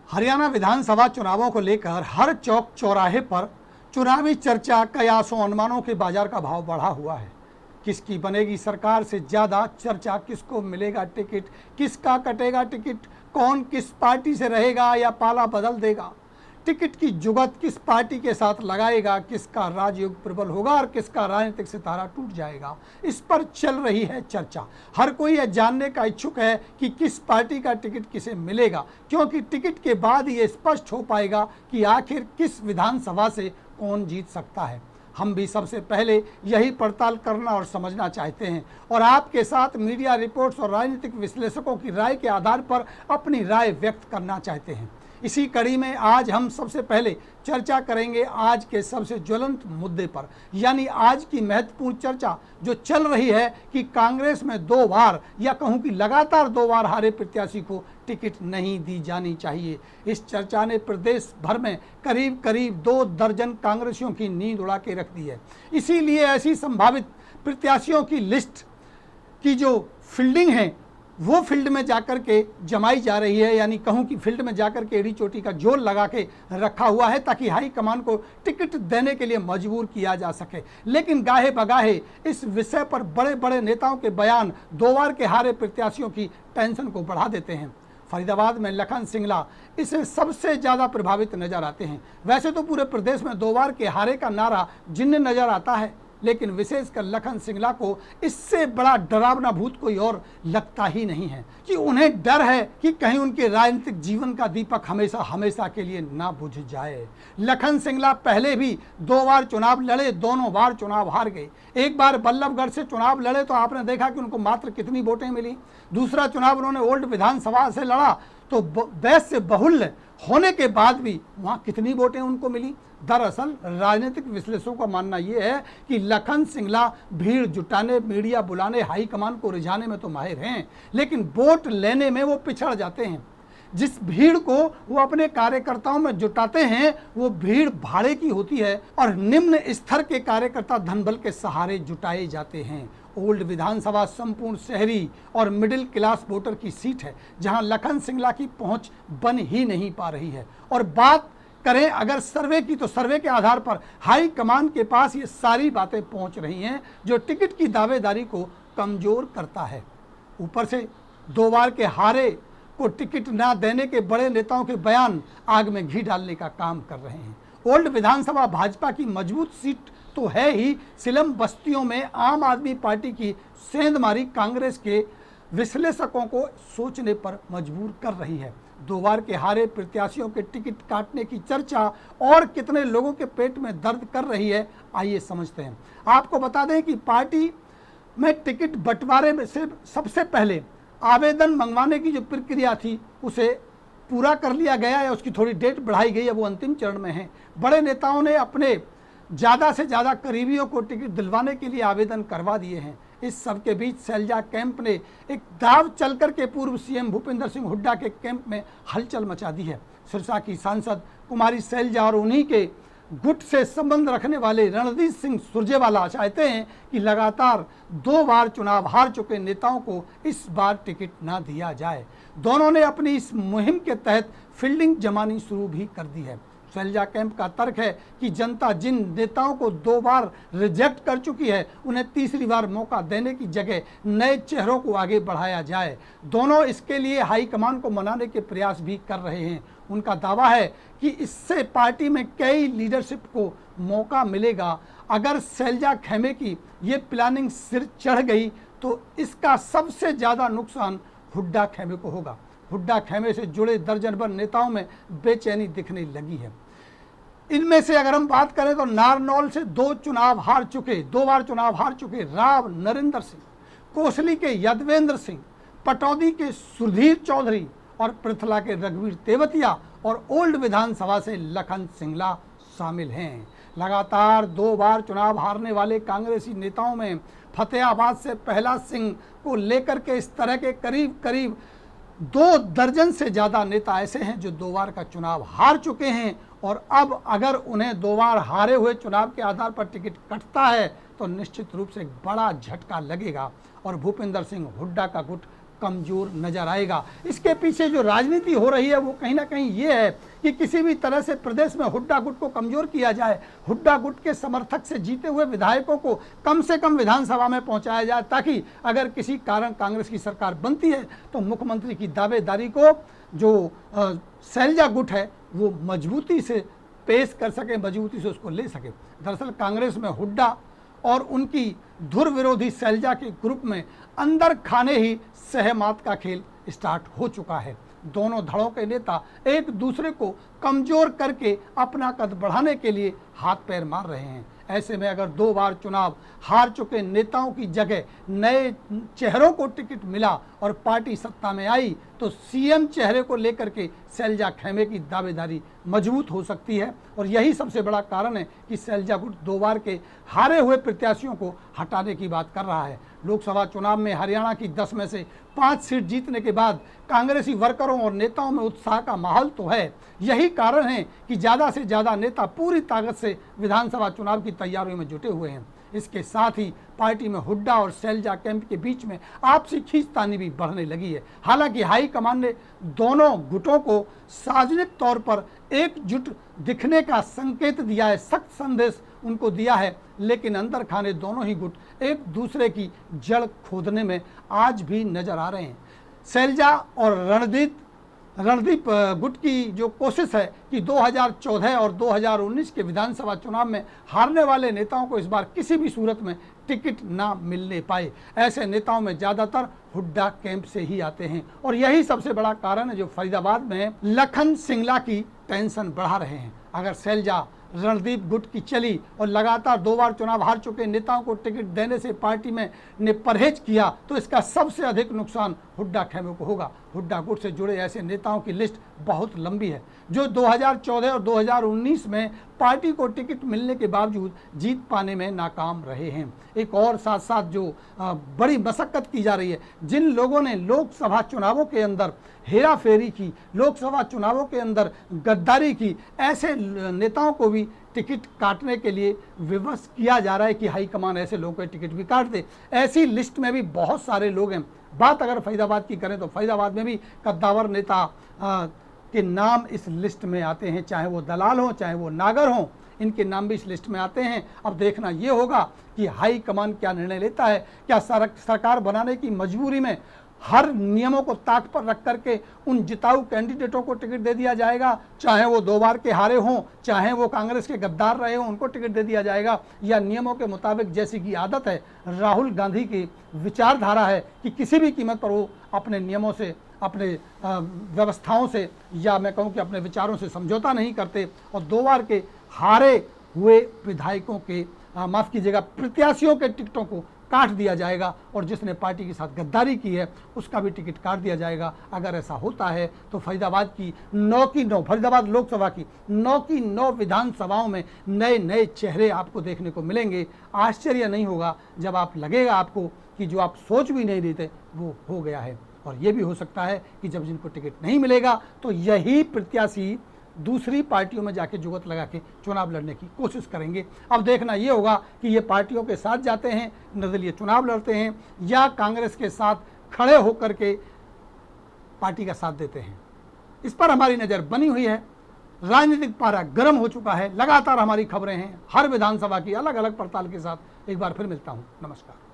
हरियाणा विधानसभा चुनावों को लेकर हर चौक चौराहे पर चुनावी चर्चा, कयासों अनुमानों के बाजार का भाव बढ़ा हुआ है। किसकी बनेगी सरकार से ज़्यादा चर्चा, किसको मिलेगा टिकट, किसका कटेगा टिकट, कौन किस पार्टी से रहेगा या पाला बदल देगा, टिकट की जुगत किस पार्टी के साथ लगाएगा, किसका राजयोग प्रबल होगा और किसका राजनीतिक सितारा टूट जाएगा, इस पर चल रही है चर्चा। हर कोई यह जानने का इच्छुक है कि किस पार्टी का टिकट किसे मिलेगा, क्योंकि टिकट के बाद ये स्पष्ट हो पाएगा कि आखिर किस विधानसभा से कौन जीत सकता है। हम भी सबसे पहले यही पड़ताल करना और समझना चाहते हैं और आपके साथ मीडिया रिपोर्ट्स और राजनीतिक विश्लेषकों की राय के आधार पर अपनी राय व्यक्त करना चाहते हैं। इसी कड़ी में आज हम सबसे पहले चर्चा करेंगे आज के सबसे ज्वलंत मुद्दे पर, यानी आज की महत्वपूर्ण चर्चा जो चल रही है कि कांग्रेस में 2 बार या कहूं कि लगातार 2 बार हारे प्रत्याशी को टिकट नहीं दी जानी चाहिए। इस चर्चा ने प्रदेश भर में करीब करीब 2 दर्जन कांग्रेसियों की नींद उड़ा के रख दी है। इसीलिए ऐसी संभावित प्रत्याशियों की लिस्ट की जो फील्डिंग है वो फील्ड में जाकर के जमाई जा रही है, यानी कहूं कि फील्ड में जाकर के एड़ी चोटी का जोर लगा के रखा हुआ है ताकि हाईकमान को टिकट देने के लिए मजबूर किया जा सके। लेकिन गाहे बगाहे इस विषय पर बड़े बड़े नेताओं के बयान 2 बार के हारे प्रत्याशियों की टेंशन को बढ़ा देते हैं। फरीदाबाद में लखन सिंगला इसे सबसे ज़्यादा प्रभावित नजर आते हैं। वैसे तो पूरे प्रदेश में 2 बार के हारे का नारा जिन्हें नजर आता है, लेकिन विशेषकर लखन सिंगला को इससे बड़ा डरावना भूत कोई और लगता ही नहीं है कि उन्हें डर है कि कहीं उनके राजनीतिक जीवन का दीपक हमेशा हमेशा के लिए ना बुझ जाए। लखन सिंगला पहले भी 2 बार चुनाव लड़े, दोनों बार चुनाव हार गए। एक बार बल्लभगढ़ से चुनाव लड़े तो आपने देखा कि उनको मात्र कितनी वोटें मिली। दूसरा चुनाव उन्होंने ओल्ड विधानसभा से लड़ा तो वैश्य बहुल्य होने के बाद भी वहाँ कितनी वोटें उनको मिली। दरअसल राजनीतिक विश्लेषकों का मानना यह है कि लखन सिंगला भीड़ जुटाने, मीडिया बुलाने, हाईकमान को रिझाने में तो माहिर हैं, लेकिन वोट लेने में वो पिछड़ जाते हैं। जिस भीड़ को वो अपने कार्यकर्ताओं में जुटाते हैं वो भीड़ भाड़े की होती है और निम्न स्तर के कार्यकर्ता धनबल के सहारे जुटाए जाते हैं। ओल्ड विधानसभा संपूर्ण शहरी और मिडिल क्लास वोटर की सीट है जहां लखन सिंगला की पहुंच बन ही नहीं पा रही है। और बात करें अगर सर्वे की, तो सर्वे के आधार पर हाई कमान के पास ये सारी बातें पहुंच रही हैं जो टिकट की दावेदारी को कमजोर करता है। ऊपर से 2 बार के हारे को टिकट ना देने के बड़े नेताओं के बयान आग में घी डालने का काम कर रहे हैं। ओल्ड विधानसभा भाजपा की मजबूत सीट तो है ही, सिलम बस्तियों में आम आदमी पार्टी की सेंधमारी कांग्रेस के विश्लेषकों को सोचने पर मजबूर कर रही है। 2 बार के हारे प्रत्याशियों के टिकट काटने की चर्चा और कितने लोगों के पेट में दर्द कर रही है, आइए समझते हैं। आपको बता दें कि पार्टी में टिकट बंटवारे में से सबसे पहले आवेदन मंगवाने की जो प्रक्रिया थी उसे पूरा कर लिया गया है, उसकी थोड़ी डेट बढ़ाई गई है, वो अंतिम चरण में है। बड़े नेताओं ने अपने ज़्यादा से ज़्यादा करीबियों को टिकट दिलवाने के लिए आवेदन करवा दिए हैं। इस सब के बीच सैलजा कैंप ने एक दाव चलकर के पूर्व सीएम भूपेंद्र सिंह हुड्डा के कैंप में हलचल मचा दी है। सिरसा की सांसद कुमारी सैलजा और उन्हीं के गुट से संबंध रखने वाले रणदीप सिंह सुरजेवाला चाहते हैं कि लगातार 2 बार चुनाव हार चुके नेताओं को इस बार टिकट ना दिया जाए। दोनों ने अपनी इस मुहिम के तहत फील्डिंग जमानी शुरू भी कर दी है। सैलजा कैंप का तर्क है कि जनता जिन नेताओं को 2 बार रिजेक्ट कर चुकी है उन्हें तीसरी बार मौका देने की जगह नए चेहरों को आगे बढ़ाया जाए। दोनों इसके लिए हाईकमान को मनाने के प्रयास भी कर रहे हैं। उनका दावा है कि इससे पार्टी में कई लीडरशिप को मौका मिलेगा। अगर सैलजा खेमे की ये प्लानिंग सिर चढ़ गई तो इसका सबसे ज़्यादा नुकसान हुड्डा खेमे को होगा। हुड्डा खेमे से जुड़े दर्जन भर नेताओं में बेचैनी दिखने लगी है। इनमें से अगर हम बात करें तो नारनौल से 2 बार चुनाव हार चुके राव नरेंद्र सिंह, कोसली के यदवेंद्र सिंह, पटौदी के सुधीर चौधरी और पृथला के रघुवीर तेवतिया और ओल्ड विधानसभा से लखन सिंगला शामिल हैं। लगातार 2 बार चुनाव हारने वाले कांग्रेसी नेताओं में फतेहाबाद से प्रहलाद सिंह को लेकर के इस तरह के करीब करीब 2 दर्जन से ज़्यादा नेता ऐसे हैं जो 2 बार का चुनाव हार चुके हैं और अब अगर उन्हें 2 बार हारे हुए चुनाव के आधार पर टिकट कटता है तो निश्चित रूप से एक बड़ा झटका लगेगा और भूपेंद्र सिंह हुड्डा का गुट कमजोर नजर आएगा। इसके पीछे जो राजनीति हो रही है वो कहीं ना कहीं ये है कि किसी भी तरह से प्रदेश में हुड्डा गुट को कमजोर किया जाए, हुड्डा गुट के समर्थक से जीते हुए विधायकों को कम से कम विधानसभा में पहुंचाया जाए, ताकि अगर किसी कारण कांग्रेस की सरकार बनती है तो मुख्यमंत्री की दावेदारी को जो शैलजा गुट है वो मजबूती से पेश कर सके, मजबूती से उसको ले सके। दरअसल कांग्रेस में हुड्डा और उनकी धुर विरोधी शैलजा के ग्रुप में अंदर खाने ही सहमात का खेल स्टार्ट हो चुका है। दोनों धड़ों के नेता एक दूसरे को कमजोर करके अपना कद बढ़ाने के लिए हाथ पैर मार रहे हैं। ऐसे में अगर 2 बार चुनाव हार चुके नेताओं की जगह नए चेहरों को टिकट मिला और पार्टी सत्ता में आई तो सीएम चेहरे को लेकर के शैलजा खेमे की दावेदारी मजबूत हो सकती है। और यही सबसे बड़ा कारण है कि शैलजा गुट 2 बार के हारे हुए प्रत्याशियों को हटाने की बात कर रहा है। लोकसभा चुनाव में हरियाणा की 10 में से 5 सीट जीतने के बाद कांग्रेसी वर्करों और नेताओं में उत्साह का माहौल तो है। यही कारण है कि ज़्यादा से ज़्यादा नेता पूरी ताकत से विधानसभा चुनाव की तैयारियों में जुटे हुए हैं। इसके साथ ही पार्टी में हुड्डा और शैलजा कैंप के बीच में आपसी खींचतानी भी बढ़ने लगी है। हालांकि हाईकमान ने दोनों गुटों को सार्वजनिक तौर पर एकजुट दिखने का संकेत दिया है, सख्त संदेश उनको दिया है, लेकिन अंदर खाने दोनों ही गुट एक दूसरे की जड़ खोदने में आज भी नजर आ रहे हैं। शैलजा और रणदीप गुट की जो कोशिश है कि 2014 और 2019 के विधानसभा चुनाव में हारने वाले नेताओं को इस बार किसी भी सूरत में टिकट ना मिलने पाए। ऐसे नेताओं में ज़्यादातर हुड्डा कैंप से ही आते हैं और यही सबसे बड़ा कारण है जो फरीदाबाद में लखन सिंगला की टेंशन बढ़ा रहे हैं। अगर शैलजा रणदीप गुट की चली और लगातार 2 बार चुनाव हार चुके नेताओं को टिकट देने से पार्टी में ने परहेज किया तो इसका सबसे अधिक नुकसान हुड्डा खेमे को होगा। हुड्डा गुट से जुड़े ऐसे नेताओं की लिस्ट बहुत लंबी है जो 2014 और 2019 में पार्टी को टिकट मिलने के बावजूद जीत पाने में नाकाम रहे हैं। एक और साथ साथ जो बड़ी मशक्कत की जा रही है, जिन लोगों ने लोकसभा चुनावों के अंदर हेरा फेरी की, लोकसभा चुनावों के अंदर गद्दारी की, ऐसे नेताओं को भी टिकट काटने के लिए विवश किया जा रहा है कि हाईकमान ऐसे लोगों के टिकट भी काट दे। ऐसी लिस्ट में भी बहुत सारे लोग हैं। बात अगर फरीदाबाद की करें तो फरीदाबाद में भी कद्दावर नेता के नाम इस लिस्ट में आते हैं, चाहे वो दलाल हों चाहे वो नागर हों, इनके नाम भी इस लिस्ट में आते हैं। अब देखना ये होगा कि हाई कमान क्या निर्णय लेता है। क्या सरकार बनाने की मजबूरी में हर नियमों को ताक पर रख करके उन जिताऊ कैंडिडेटों को टिकट दे दिया जाएगा, चाहे वो 2 बार के हारे हों चाहे वो कांग्रेस के गद्दार रहे हों, उनको टिकट दे दिया जाएगा, या नियमों के मुताबिक जैसी की आदत है राहुल गांधी की विचारधारा है कि किसी भी कीमत पर वो अपने नियमों से, अपने व्यवस्थाओं से, या मैं कहूँ कि अपने विचारों से समझौता नहीं करते और 2 बार के हारे हुए विधायकों के माफ़ कीजिएगा प्रत्याशियों के टिकटों को काट दिया जाएगा और जिसने पार्टी के साथ गद्दारी की है उसका भी टिकट काट दिया जाएगा। अगर ऐसा होता है तो फरीदाबाद की 9 की 9 फरीदाबाद लोकसभा की 9 की 9 विधानसभाओं में नए नए चेहरे आपको देखने को मिलेंगे। आश्चर्य नहीं होगा जब लगेगा आपको कि जो आप सोच भी नहीं रहे थे वो हो गया है। और ये भी हो सकता है कि जब जिनको टिकट नहीं मिलेगा तो यही प्रत्याशी दूसरी पार्टियों में जाके जुगत लगा के चुनाव लड़ने की कोशिश करेंगे। अब देखना ये होगा कि ये पार्टियों के साथ जाते हैं, निर्दलीय चुनाव लड़ते हैं, या कांग्रेस के साथ खड़े होकर के पार्टी का साथ देते हैं। इस पर हमारी नज़र बनी हुई है। राजनीतिक पारा गर्म हो चुका है। लगातार हमारी खबरें हैं हर विधानसभा की अलग अलग पड़ताल के साथ। एक बार फिर मिलता हूँ। नमस्कार।